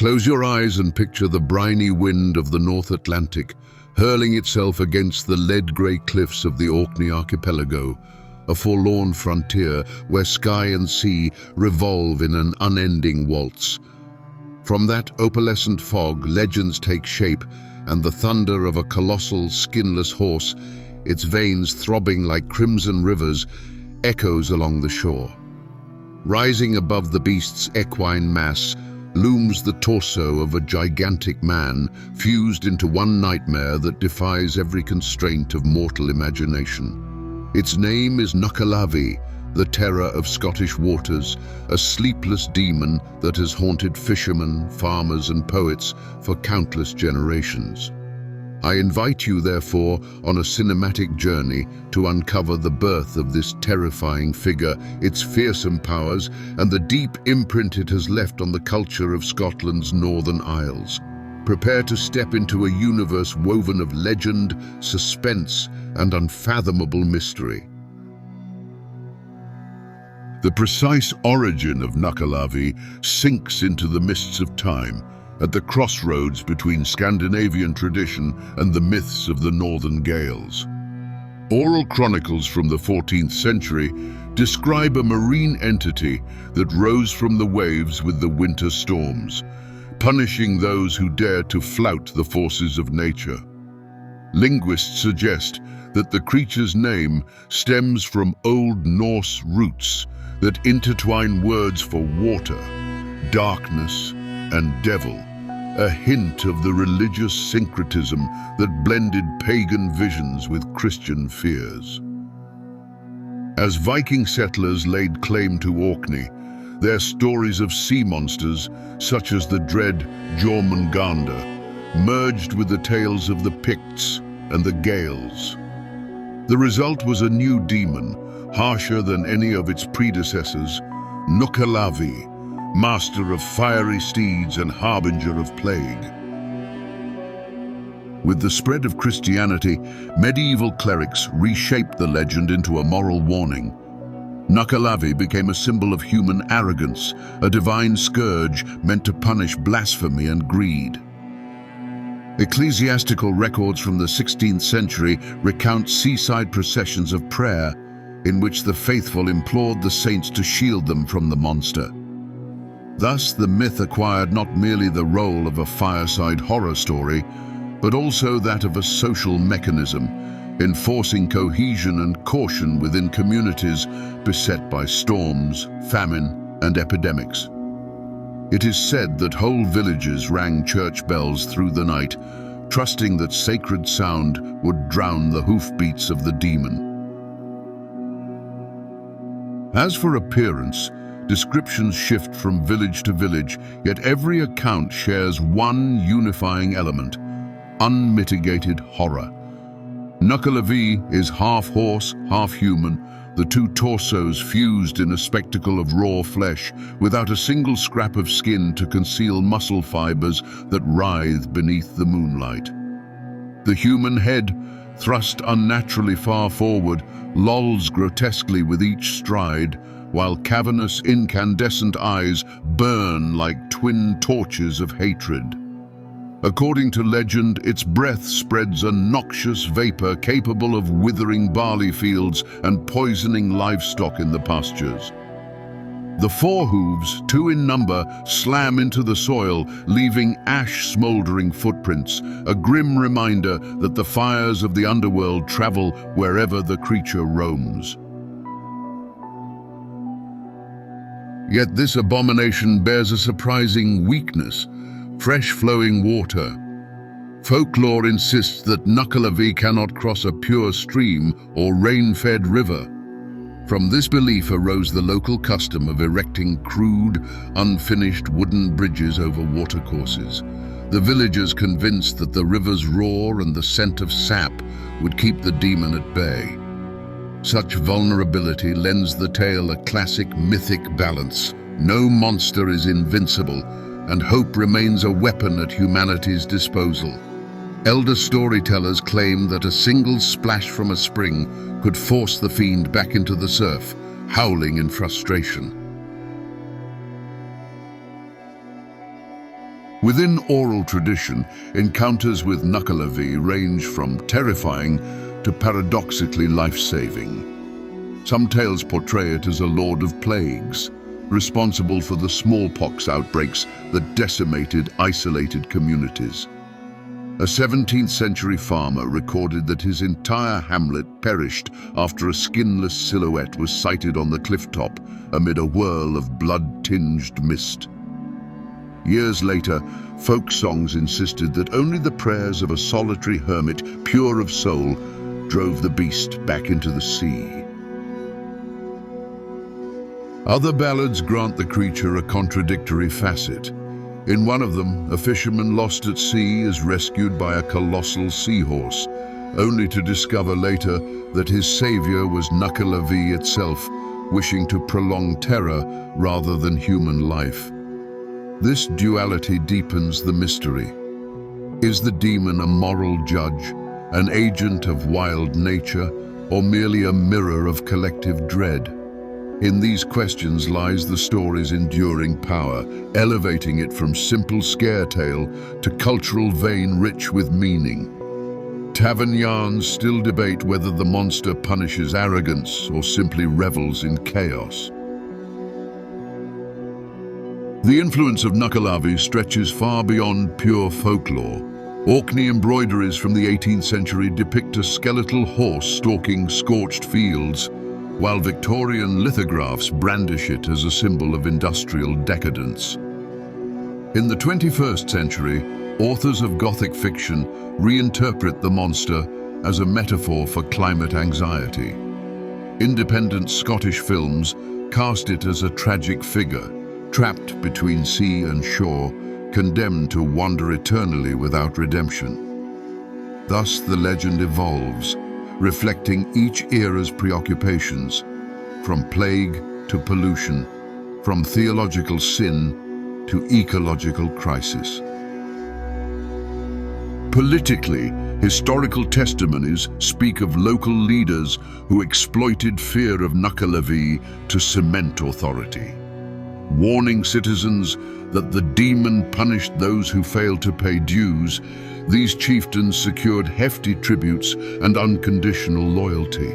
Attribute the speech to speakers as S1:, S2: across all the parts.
S1: Close your eyes and picture the briny wind of the North Atlantic hurling itself against the lead-grey cliffs of the Orkney archipelago, a forlorn frontier where sky and sea revolve in an unending waltz. From that opalescent fog, legends take shape, and the thunder of a colossal, skinless horse, its veins throbbing like crimson rivers, echoes along the shore. Rising above the beast's equine mass looms the torso of a gigantic man, fused into one nightmare that defies every constraint of mortal imagination. Its name is Nuckelavee, the terror of Scottish waters, a sleepless demon that has haunted fishermen, farmers and poets for countless generations. I invite you, therefore, on a cinematic journey to uncover the birth of this terrifying figure, its fearsome powers, and the deep imprint it has left on the culture of Scotland's Northern Isles. Prepare to step into a universe woven of legend, suspense, and unfathomable mystery. The precise origin of Nuckelavee sinks into the mists of time, at the crossroads between Scandinavian tradition and the myths of the Northern Gaels. Oral chronicles from the 14th century describe a marine entity that rose from the waves with the winter storms, punishing those who dared to flout the forces of nature. Linguists suggest that the creature's name stems from Old Norse roots that intertwine words for water, darkness, and devil, a hint of the religious syncretism that blended pagan visions with Christian fears. As Viking settlers laid claim to Orkney, their stories of sea monsters, such as the dread Jormungandr, merged with the tales of the Picts and the Gaels. The result was a new demon, harsher than any of its predecessors, Nuckelavee, master of fiery steeds and harbinger of plague. With the spread of Christianity, medieval clerics reshaped the legend into a moral warning. Nuckelavee became a symbol of human arrogance, a divine scourge meant to punish blasphemy and greed. Ecclesiastical records from the 16th century recount seaside processions of prayer in which the faithful implored the saints to shield them from the monster. Thus, the myth acquired not merely the role of a fireside horror story, but also that of a social mechanism, enforcing cohesion and caution within communities beset by storms, famine, and epidemics. It is said that whole villages rang church bells through the night, trusting that sacred sound would drown the hoofbeats of the demon. As for appearance, descriptions shift from village to village, yet every account shares one unifying element: unmitigated horror. Nuckelavee is half horse, half human, the two torsos fused in a spectacle of raw flesh, without a single scrap of skin to conceal muscle fibers that writhe beneath the moonlight. The human head, thrust unnaturally far forward, lolls grotesquely with each stride, while cavernous, incandescent eyes burn like twin torches of hatred. According to legend, its breath spreads a noxious vapor capable of withering barley fields and poisoning livestock in the pastures. The four hooves, 2 in number, slam into the soil, leaving ash-smoldering footprints, a grim reminder that the fires of the underworld travel wherever the creature roams. Yet this abomination bears a surprising weakness: fresh flowing water. Folklore insists that Nuckelavee cannot cross a pure stream or rain-fed river. From this belief arose the local custom of erecting crude, unfinished wooden bridges over watercourses, the villagers convinced that the river's roar and the scent of sap would keep the demon at bay. Such vulnerability lends the tale a classic mythic balance. No monster is invincible, and hope remains a weapon at humanity's disposal. Elder storytellers claim that a single splash from a spring could force the fiend back into the surf, howling in frustration. Within oral tradition, encounters with Nuckelavee range from terrifying to paradoxically life-saving. Some tales portray it as a lord of plagues, responsible for the smallpox outbreaks that decimated isolated communities. A 17th century farmer recorded that his entire hamlet perished after a skinless silhouette was sighted on the clifftop amid a whirl of blood-tinged mist. Years later, folk songs insisted that only the prayers of a solitary hermit, pure of soul, drove the beast back into the sea. Other ballads grant the creature a contradictory facet. In one of them, a fisherman lost at sea is rescued by a colossal seahorse, only to discover later that his savior was Nuckelavee itself, wishing to prolong terror rather than human life. This duality deepens the mystery. Is the demon a moral judge, an agent of wild nature, or merely a mirror of collective dread? In these questions lies the story's enduring power, elevating it from simple scare tale to cultural vein rich with meaning. Tavern yarns still debate whether the monster punishes arrogance or simply revels in chaos. The influence of Nuckelavee stretches far beyond pure folklore. Orkney embroideries from the 18th century depict a skeletal horse stalking scorched fields, while Victorian lithographs brandish it as a symbol of industrial decadence. In the 21st century, authors of Gothic fiction reinterpret the monster as a metaphor for climate anxiety. Independent Scottish films cast it as a tragic figure, trapped between sea and shore, condemned to wander eternally without redemption. Thus the legend evolves, reflecting each era's preoccupations, from plague to pollution, from theological sin to ecological crisis. Politically, historical testimonies speak of local leaders who exploited fear of Nuckelavee to cement authority, warning citizens that the demon punished those who failed to pay dues. These chieftains secured hefty tributes and unconditional loyalty.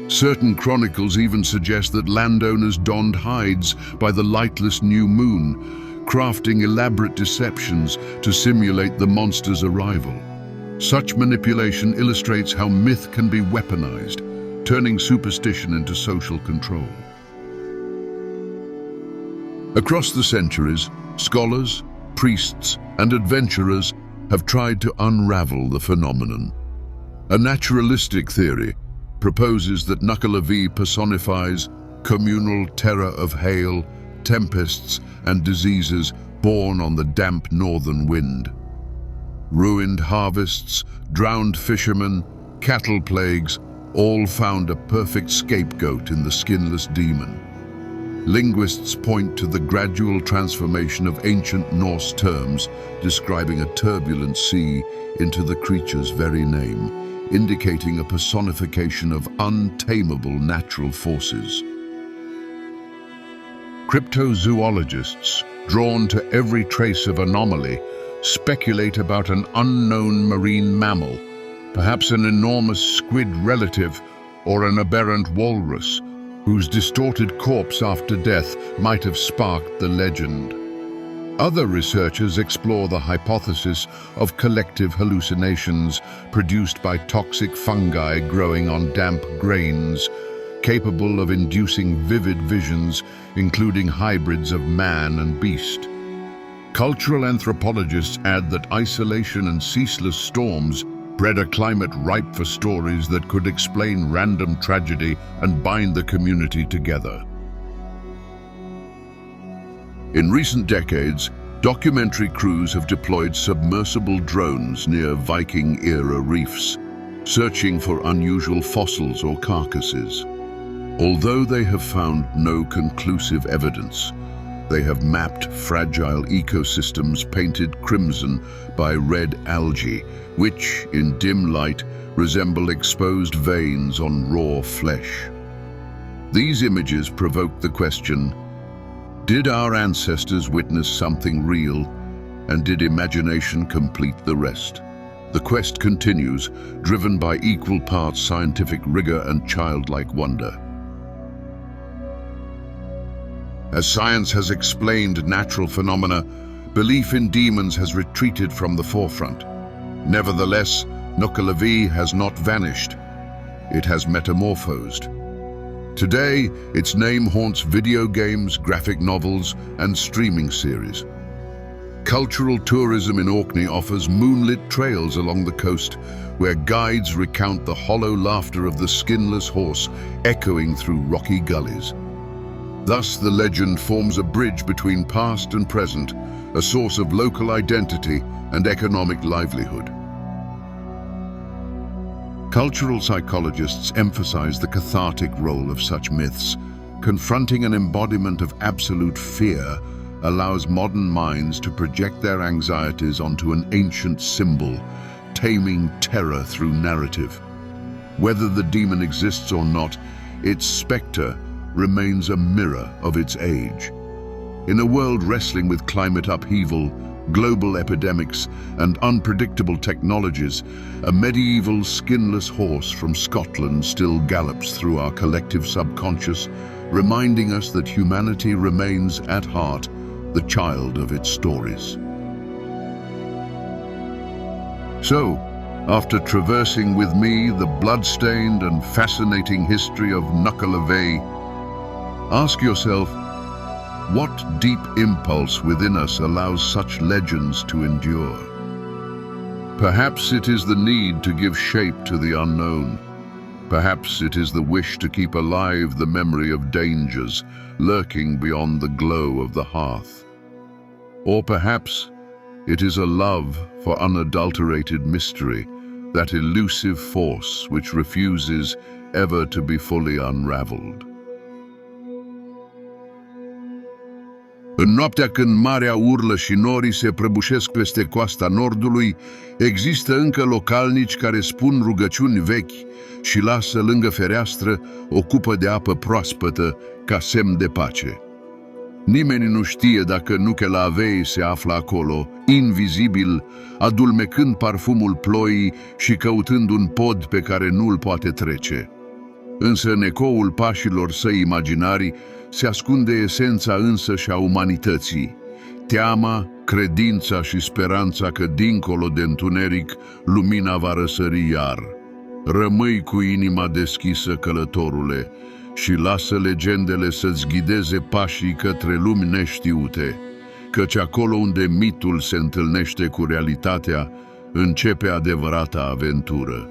S1: Certain chronicles even suggest that landowners donned hides by the lightless new moon, crafting elaborate deceptions to simulate the monster's arrival. Such manipulation illustrates how myth can be weaponized, turning superstition into social control. Across the centuries, scholars, priests, and adventurers have tried to unravel the phenomenon. A naturalistic theory proposes that Nuckelavee personifies communal terror of hail, tempests, and diseases born on the damp northern wind. Ruined harvests, drowned fishermen, cattle plagues, all found a perfect scapegoat in the skinless demon. Linguists point to the gradual transformation of ancient Norse terms describing a turbulent sea into the creature's very name, indicating a personification of untamable natural forces. Cryptozoologists, drawn to every trace of anomaly, speculate about an unknown marine mammal, perhaps an enormous squid relative or an aberrant walrus, whose distorted corpse after death might have sparked the legend. Other researchers explore the hypothesis of collective hallucinations produced by toxic fungi growing on damp grains, capable of inducing vivid visions, including hybrids of man and beast. Cultural anthropologists add that isolation and ceaseless storms bred a climate ripe for stories that could explain random tragedy and bind the community together. In recent decades, documentary crews have deployed submersible drones near Viking-era reefs, searching for unusual fossils or carcasses. Although they have found no conclusive evidence, they have mapped fragile ecosystems painted crimson by red algae, which, in dim light, resemble exposed veins on raw flesh. These images provoke the question, did our ancestors witness something real, and did imagination complete the rest? The quest continues, driven by equal parts scientific rigor and childlike wonder. As science has explained natural phenomena, belief in demons has retreated from the forefront. Nevertheless, Nuckelavee has not vanished. It has metamorphosed. Today, its name haunts video games, graphic novels, and streaming series. Cultural tourism in Orkney offers moonlit trails along the coast, where guides recount the hollow laughter of the skinless horse echoing through rocky gullies. Thus, the legend forms a bridge between past and present, a source of local identity and economic livelihood. Cultural psychologists emphasize the cathartic role of such myths. Confronting an embodiment of absolute fear allows modern minds to project their anxieties onto an ancient symbol, taming terror through narrative. Whether the demon exists or not, its spectre remains a mirror of its age. In a world wrestling with climate upheaval, global epidemics, and unpredictable technologies, a medieval skinless horse from Scotland still gallops through our collective subconscious, reminding us that humanity remains, at heart, the child of its stories. So, after traversing with me the blood-stained and fascinating history of Nuckelavee, ask yourself, what deep impulse within us allows such legends to endure? Perhaps it is the need to give shape to the unknown. Perhaps it is the wish to keep alive the memory of dangers lurking beyond the glow of the hearth. Or perhaps it is a love for unadulterated mystery, that elusive force which refuses ever to be fully unraveled. În noaptea când marea urlă și norii se prăbușesc peste coasta nordului, există încă localnici care spun rugăciuni vechi și lasă lângă fereastră o cupă de apă proaspătă ca semn de pace. Nimeni nu știe dacă Nuckelavee se află acolo, invizibil, adulmecând parfumul ploii și căutând un pod pe care nu-l poate trece. Însă în ecoul pașilor săi imaginari se ascunde esența însăși a umanității, teama, credința și speranța că dincolo de întuneric lumina va răsări iar. Rămâi cu inima deschisă, călătorule, și lasă legendele să-ți ghideze pașii către lumi neștiute, căci acolo unde mitul se întâlnește cu realitatea, începe adevărata aventură.